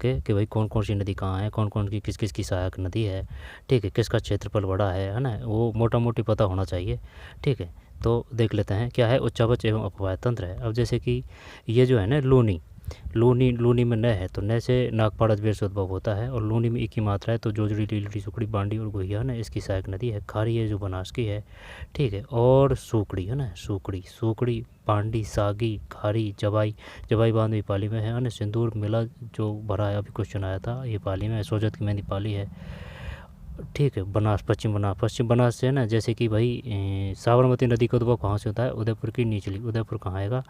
के कि भाई कौन कौन सी नदी कहाँ है, कौन कौन की किस किस की सहायक नदी है, ठीक है, किसका क्षेत्रफल बड़ा है ना, वो मोटा मोटी पता होना चाहिए, ठीक है। तो देख लेते हैं क्या है उच्चावच एवं अपवाय तंत्र है। अब जैसे कि ये जो है ना लूनी, लूनी लूनी में न है तो न से नागपाड़ अजमेर से उद्भव होता है, और लूनी में एक ही मात्रा है तो जोजड़ी लीलड़ी सुकड़ी बांडी और गुहिया है ना इसकी सहायक नदी है। खारी है जो बनास की है, ठीक है। और सूकड़ी है ना, सूकड़ी सूकड़ी बांडी सागी खारी जवाई, जवाई बांध भी पाली में है ना। सिंदूर मिला जो भरा है, अभी क्वेश्चन आया था, ये पाली में है। सोजत की मेहंदी पाली है, ठीक है। बनास पश्चिम बनास से है ना, जैसे कि भाई साबरमती नदी का उद्भव कहाँ से होता है, उदयपुर की निचली, उदयपुर कहाँ आएगा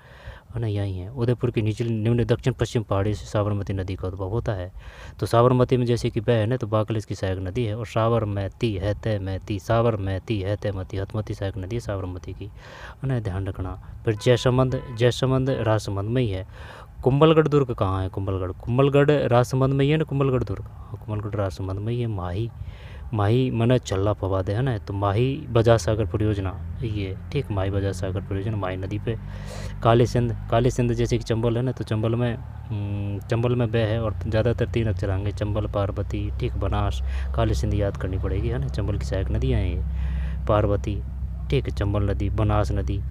है ना, यही है उदयपुर की निचली निम्न दक्षिण पश्चिम पहाड़ी से साबरमती नदी का उद्भव होता है। तो साबरमती में जैसे कि बह है ना तो बाकल इसकी सहायक नदी है, और साबरमती है तय मैती, साबरमती है तय मती, हथमती सहायक नदी है साबरमती की, है ना, ध्यान रखना। फिर जयसमंद राजसमंद में ही है। कुंभलगढ़ दुर्ग कहाँ है, कुंभलगढ़ राजसमंद में ही है ना, कुंभलगढ़ दुर्ग, कुंभलगढ़ राजसमंद में ही है। माही मना चल्ला पवादे है ना, तो माही बजाज सागर परियोजना ये, ठीक, माही बजाज सागर परियोजना माही नदी पे। काली सिंध जैसे कि चंबल है ना, तो चंबल में बह है और ज़्यादातर 3 अक्षर आएंगे, चंबल पार्वती, ठीक, बनास काली सिंध याद करनी पड़ेगी है ना, चंबल की सहायक नदियाँ हैं ये, पार्वती, ठीक है, चंबल नदी, बनास नदी,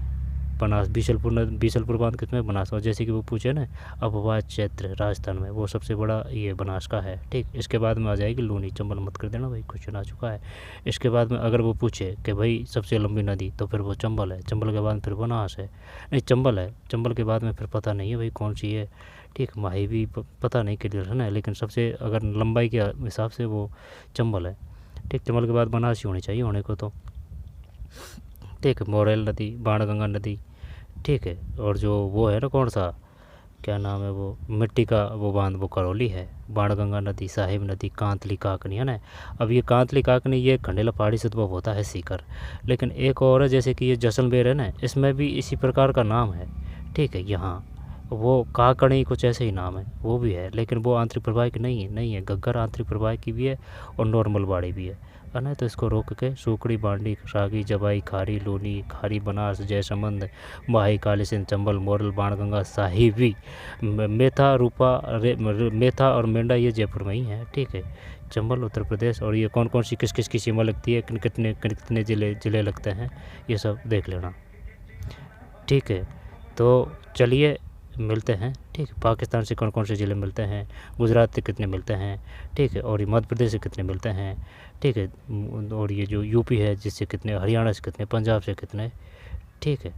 बनास बीसलपुर बांध किसमें, बनास। और जैसे कि वो पूछे ना अपवाय क्षेत्र राजस्थान में, वो सबसे बड़ा ये बनास का है, ठीक। इसके बाद में आ जाएगी लूनी, चंबल मत कर देना भाई, क्वेश्चन आ चुका है। इसके बाद में अगर वो पूछे कि भाई सबसे लंबी नदी, तो फिर वो चंबल है, चंबल के बाद फिर बनास है, नहीं चंबल है, चंबल के बाद में फिर पता नहीं है भाई कौन सी है, ठीक। माही भी पता नहीं क्लियर है ना, लेकिन सबसे अगर लंबाई के हिसाब से वो चंबल है, ठीक। चंबल के बाद बनास ही होनी चाहिए होने को तो, ठीक। मोरेल नदी, बाणगंगा नदी, ठीक है। और जो वो है ना कौन सा, क्या नाम है वो मिट्टी का वो बांध, वो करौली है। बाणगंगा नदी, साहिब नदी, कांतली काकनी है ना। अब ये कांतली काकनी ये खंडेला पहाड़ी से उद्भव होता है सीकर। लेकिन एक और है जैसे कि ये जैसलमेर है ना, इसमें भी इसी प्रकार का नाम है, ठीक है। यहाँ वो काकणी कुछ ऐसे ही नाम है, वो भी है, लेकिन वो आंतरिक प्रवाह की नहीं है। गग्गर आंतरिक प्रवाह की भी है और नॉर्मल बाड़ी भी है ना। तो इसको रोक के सूकड़ी बांडी सागी जवाई खारी लूनी खारी बनास जयसमंद माही काली सिंध चंबल मोरल बाणगंगा साहिबी मेथा और मेंढा ये जयपुर में ही है, ठीक है। चंबल उत्तर प्रदेश। और ये कौन कौन सी किस किस की सीमा लगती है, कितने जिले लगते हैं, ये सब देख लेना, ठीक है। तो चलिए मिलते हैं, ठीक है। पाकिस्तान से कौन कौन से ज़िले मिलते हैं, गुजरात से कितने मिलते हैं, ठीक है। और ये मध्य प्रदेश से कितने मिलते हैं, ठीक है। और ये जो यूपी है जिससे कितने, हरियाणा से कितने, पंजाब से कितने, ठीक है।